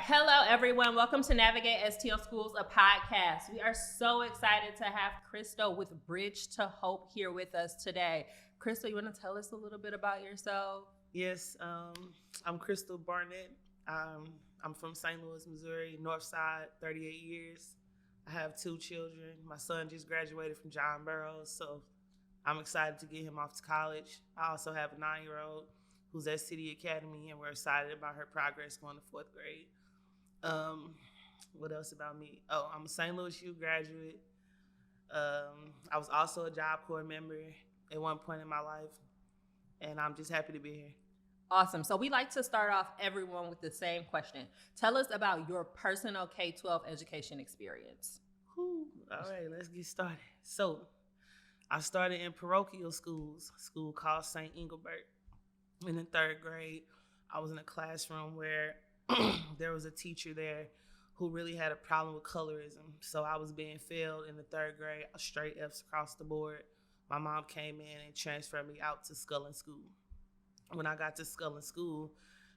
Hello, everyone. Welcome to Navigate STL Schools, a podcast. We are so excited to have Krystal with Bridge to Hope here with us today. Krystal, you want to tell us a little bit about yourself? Yes, I'm Krystal Barnett. I'm from St. Louis, Missouri, northside, 38 years. I have two children. My son just graduated from John Burroughs, so I'm excited to get him off to college. I also have a 9-year-old who's at City Academy, and we're excited about her progress going to fourth grade. Um, what else about me? Oh, I'm a St. Louis U graduate. I was also a Job Corps member at one point in my life, and I'm just happy to be here. Awesome. So we like to start off everyone with the same question. Tell us about your personal K-12 education experience. Whew. All right, let's get started. So I started in parochial schools, a school called St. Engelbert. In the third grade, I was in a classroom where there was a teacher there who really had a problem with colorism. So I was being failed in the third grade, straight F's across the board. My mom came in and transferred me out to Scullin School. When I got to Scullin School,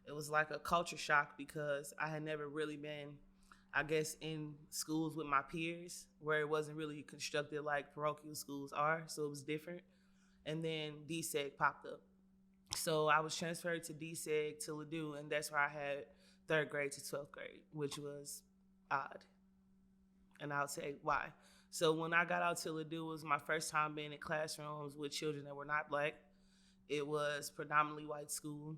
it was like a culture shock because I had never really been, I guess, in schools with my peers where it wasn't really constructed like parochial schools are. So it was different. And then DSEG popped up. So I was transferred to DSEG to Ladue, and that's where I had third grade to 12th grade, which was odd. And I'll say why. So when I got out to Ladue, it was my first time being in classrooms with children that were not Black. It was predominantly white school.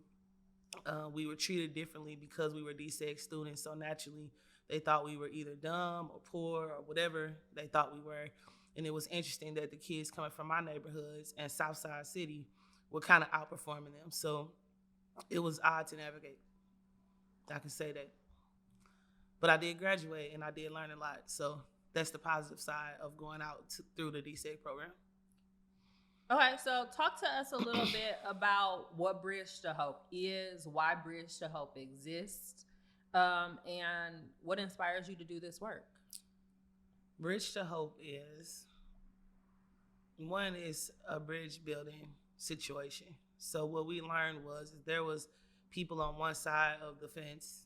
We were treated differently because we were DSEG students, so naturally they thought we were either dumb or poor or whatever they thought we were. And it was interesting that the kids coming from my neighborhoods and Southside City were kind of outperforming them. So it was odd to navigate. I can say that. But I did graduate and I did learn a lot. So that's the positive side of going out through the DSEG program. Okay, so talk to us a little bit about what Bridge to Hope is, why Bridge to Hope exists, and what inspires you to do this work. Bridge to Hope is, one is a bridge building situation. So what we learned was there was people on one side of the fence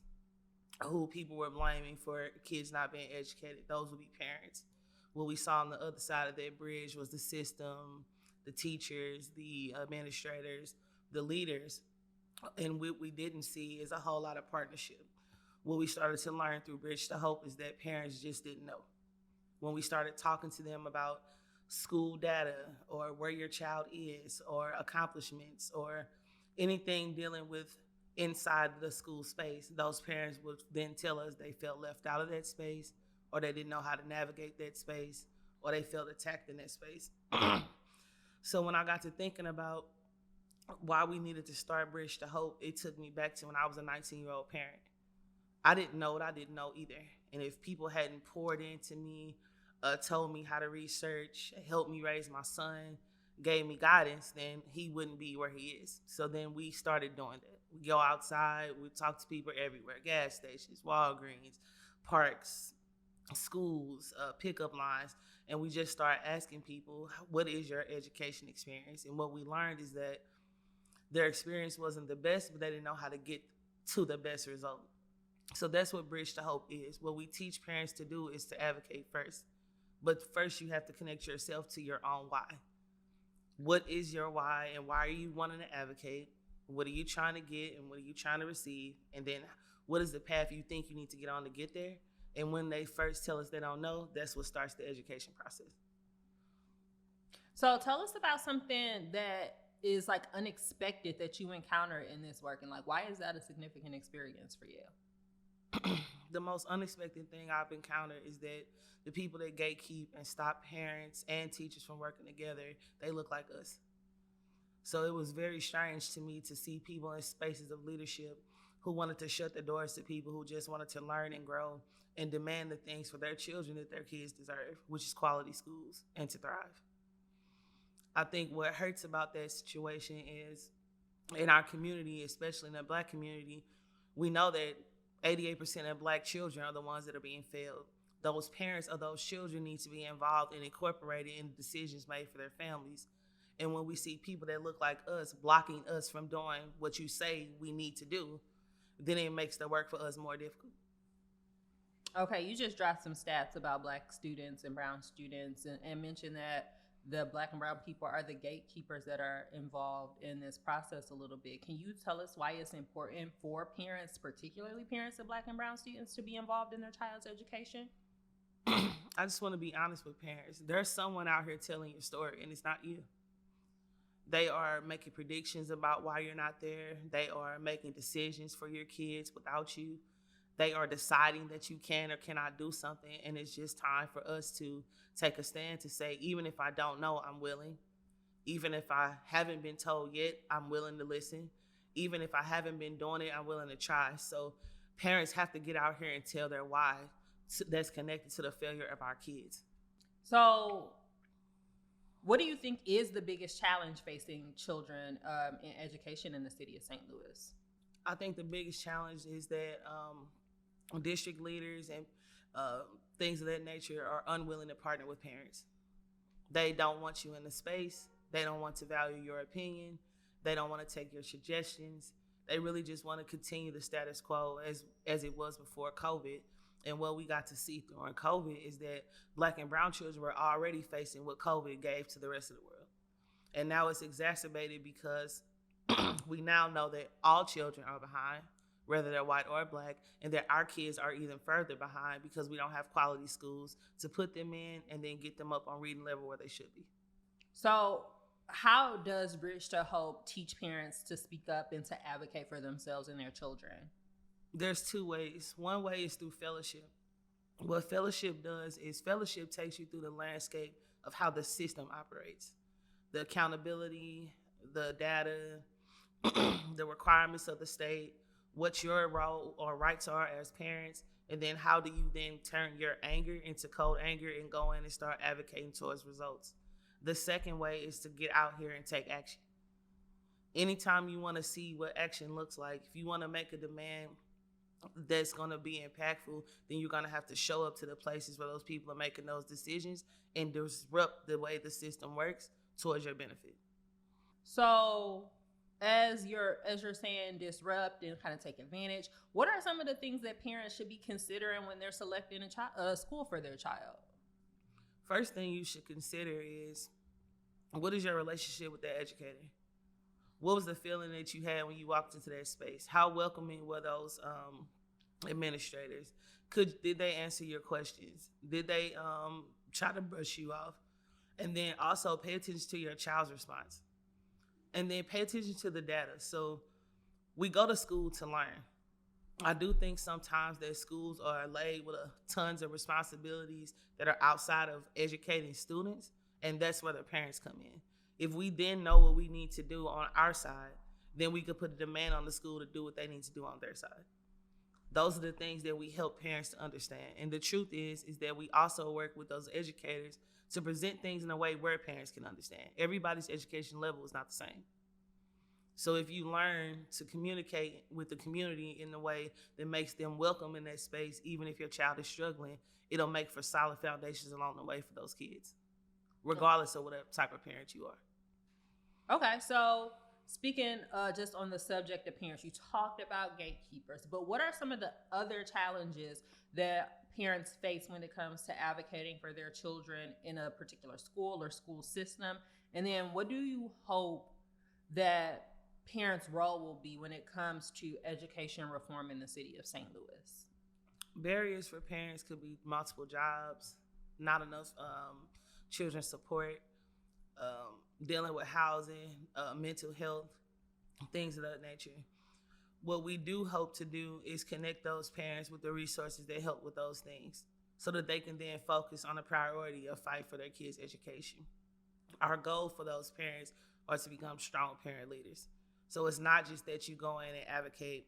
who people were blaming for kids not being educated. Those would be parents. What we saw on the other side of that bridge was the system, the teachers, the administrators, the leaders. And what we didn't see is a whole lot of partnership. What we started to learn through Bridge to Hope is that parents just didn't know. When we started talking to them about school data or where your child is or accomplishments or anything dealing with inside the school space, those parents would then tell us they felt left out of that space, or they didn't know how to navigate that space, or they felt attacked in that space. So when I got to thinking about why we needed to start Bridge to Hope, it took me back to when I was a 19-year-old parent. I didn't know what I didn't know either. And if people hadn't poured into me, told me how to research, helped me raise my son, gave me guidance, then he wouldn't be where he is. So then we started doing that. We go outside, we talk to people everywhere, gas stations, Walgreens, parks, schools, pickup lines, and we just start asking people, what is your education experience? And what we learned is that their experience wasn't the best, but they didn't know how to get to the best result. So that's what Bridge to Hope is. What we teach parents to do is to advocate first. But first you have to connect yourself to your own why. What is your why, and why are you wanting to advocate? What are you trying to get, and what are you trying to receive? And then what is the path you think you need to get on to get there? And when they first tell us they don't know, that's what starts the education process. So tell us about something that is like unexpected that you encounter in this work, and like, why is that a significant experience for you? The most unexpected thing I've encountered is that the people that gatekeep and stop parents and teachers from working together, they look like us. So it was very strange to me to see people in spaces of leadership who wanted to shut the doors to people who just wanted to learn and grow and demand the things for their children that their kids deserve, which is quality schools and to thrive. I think what hurts about that situation is in our community, especially in the Black community, we know that 88% of Black children are the ones that are being failed. Those parents of those children need to be involved and incorporated in decisions made for their families. And when we see people that look like us blocking us from doing what you say we need to do, then it makes the work for us more difficult. Okay, you just dropped some stats about Black students and brown students, and mentioned that the Black and brown people are the gatekeepers that are involved in this process a little bit. Can you tell us why it's important for parents, particularly parents of Black and brown students, to be involved in their child's education? I just want to be honest with parents. There's someone out here telling your story, and it's not you. They are making predictions about why you're not there. They are making decisions for your kids without you. They are deciding that you can or cannot do something. And it's just time for us to take a stand to say, even if I don't know, I'm willing. Even if I haven't been told yet, I'm willing to listen. Even if I haven't been doing it, I'm willing to try. So parents have to get out here and tell their why that's connected to the failure of our kids. So, what do you think is the biggest challenge facing children in education in the city of St. Louis? I think the biggest challenge is that district leaders and uh, things of that nature are unwilling to partner with parents. They don't want you in the space. They don't want to value your opinion. They don't want to take your suggestions. They really just want to continue the status quo as it was before COVID. And what we got to see during COVID is that Black and brown children were already facing what COVID gave to the rest of the world. And now it's exacerbated because we now know that all children are behind, whether they're white or Black, and that our kids are even further behind because we don't have quality schools to put them in and then get them up on reading level where they should be. So, how does Bridge to Hope teach parents to speak up and to advocate for themselves and their children? There's two ways. One way is through fellowship. What fellowship does is fellowship takes you through the landscape of how the system operates, the accountability, the data, the requirements of the state, what your role or rights are as parents, and then how do you then turn your anger into cold anger and go in and start advocating towards results. The second way is to get out here and take action. Anytime you want to see what action looks like, if you want to make a demand that's going to be impactful, then you're going to have to show up to the places where those people are making those decisions and disrupt the way the system works towards your benefit. So, as you're saying, disrupt and kind of take advantage, what are some of the things that parents should be considering when they're selecting a school for their child? First thing you should consider is, what is your relationship with that educator? What was the feeling that you had when you walked into that space? How welcoming were those administrators? Did they answer your questions? Did they try to brush you off? And then also pay attention to your child's response. And then pay attention to the data. So we go to school to learn. I do think sometimes that schools are laid with tons of responsibilities that are outside of educating students, and that's where the parents come in. If we then know what we need to do on our side, then we could put a demand on the school to do what they need to do on their side. Those are the things that we help parents to understand. And the truth is that we also work with those educators to present things in a way where parents can understand. Everybody's education level is not the same. So if you learn to communicate with the community in a way that makes them welcome in that space, even if your child is struggling, it'll make for solid foundations along the way for those kids, regardless of whatever type of parent you are. Okay, so speaking just on the subject of parents, you talked about gatekeepers, but what are some of the other challenges that parents face when it comes to advocating for their children in a particular school or school system? And then what do you hope that parents' role will be when it comes to education reform in the city of St. Louis? Barriers for parents could be multiple jobs, not enough children's support, dealing with housing, mental health, things of that nature. What we do hope to do is connect those parents with the resources that help with those things so that they can then focus on the priority of fight for their kids' education. Our goal for those parents are to become strong parent leaders. So it's not just that you go in and advocate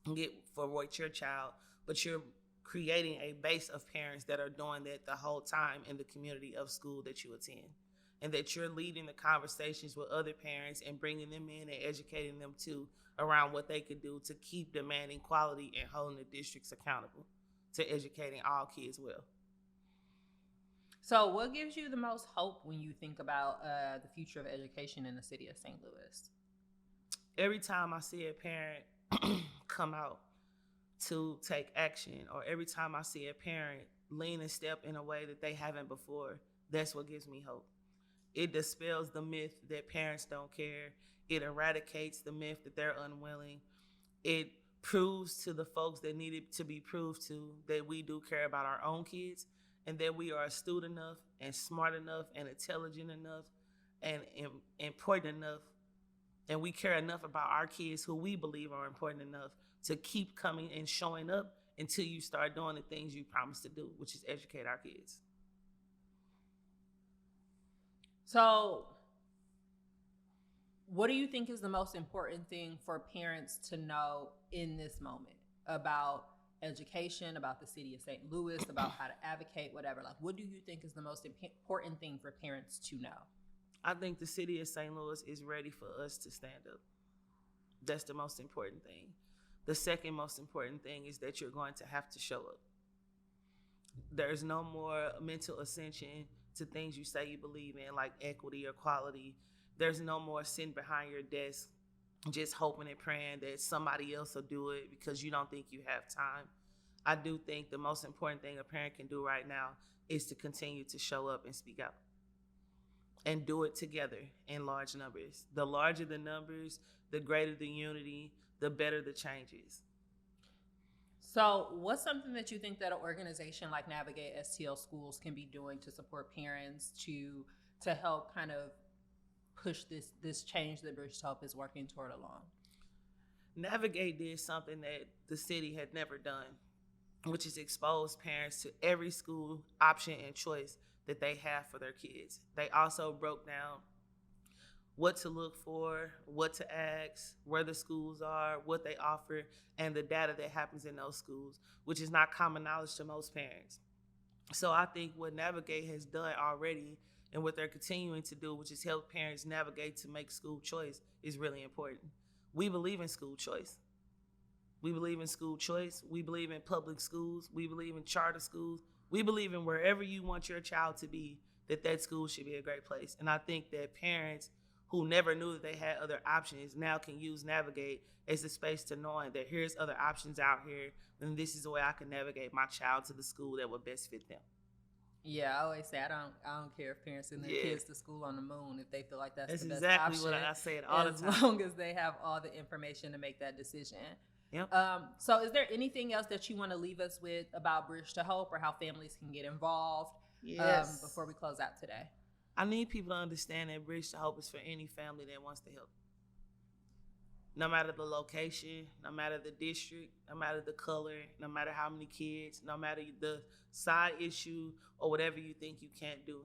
and get for your child, but you're creating a base of parents that are doing that the whole time in the community of school that you attend. And that you're leading the conversations with other parents and bringing them in and educating them too around what they could do to keep demanding quality and holding the districts accountable to educating all kids well. So what gives you the most hope when you think about the future of education in the city of St. Louis? Every time I see a parent come out to take action, or every time I see a parent lean and step in a way that they haven't before, that's what gives me hope. It dispels the myth that parents don't care. It eradicates the myth that they're unwilling. It proves to the folks that need it to be proved to that we do care about our own kids, and that we are astute enough and smart enough and intelligent enough and important enough, and we care enough about our kids who we believe are important enough to keep coming and showing up until you start doing the things you promised to do, which is educate our kids. So, what do you think is the most important thing for parents to know in this moment about education, about the city of St. Louis, about how to advocate, whatever? Like, what do you think is the most important thing for parents to know? I think the city of St. Louis is ready for us to stand up. That's the most important thing. The second most important thing is that you're going to have to show up. There's no more mental ascension to things you say you believe in, like equity or equality. There's no more sitting behind your desk just hoping and praying that somebody else will do it because you don't think you have time. I do think the most important thing a parent can do right now is to continue to show up and speak out. And do it together in large numbers. The larger the numbers, the greater the unity, the better the changes. So what's something that you think that an organization like Navigate STL Schools can be doing to support parents to help kind of push this change that Bridge to Hope is working toward along? Navigate did something that the city had never done, which is expose parents to every school option and choice that they have for their kids. They also broke down what to look for, what to ask, where the schools are, what they offer, and the data that happens in those schools, which is not common knowledge to most parents. So I think what Navigate has done already and what they're continuing to do, which is help parents navigate to make school choice, is really important. We believe in school choice. We believe in school choice. We believe in public schools. We believe in charter schools. We believe in wherever you want your child to be, that school should be a great place. And I think that parents who never knew that they had other options now can use Navigate as a space to knowing that here's other options out here, and this is the way I can navigate my child to the school that would best fit them. Yeah, I always say I don't care if parents send their kids to school on the moon if they feel like that's the best exactly option. What I say all the time. As long as they have all the information to make that decision. Yep. So is there anything else that you want to leave us with about Bridge to Hope or how families can get involved before we close out today? I need people to understand that Bridge to Hope is for any family that wants to help. No matter the location, no matter the district, no matter the color, no matter how many kids, no matter the side issue or whatever you think you can't do.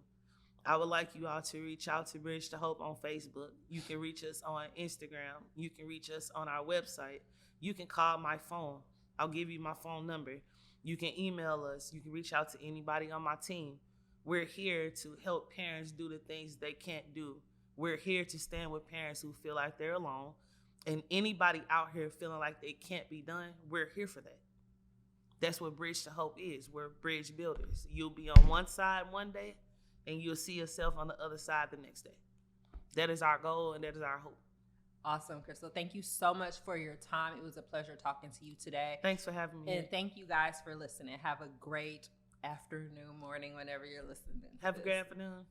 I would like you all to reach out to Bridge to Hope on Facebook. You can reach us on Instagram. You can reach us on our website. You can call my phone. I'll give you my phone number. You can email us. You can reach out to anybody on my team. We're here to help parents do the things they can't do. We're here to stand with parents who feel like they're alone. And anybody out here feeling like they can't be done, we're here for that. That's what Bridge to Hope is. We're bridge builders. You'll be on one side one day, and you'll see yourself on the other side the next day. That is our goal, and that is our hope. Awesome, Krystal. Thank you so much for your time. It was a pleasure talking to you today. Thanks for having me. And thank you guys for listening. Have a great afternoon, morning, whenever you're listening. Have a great afternoon.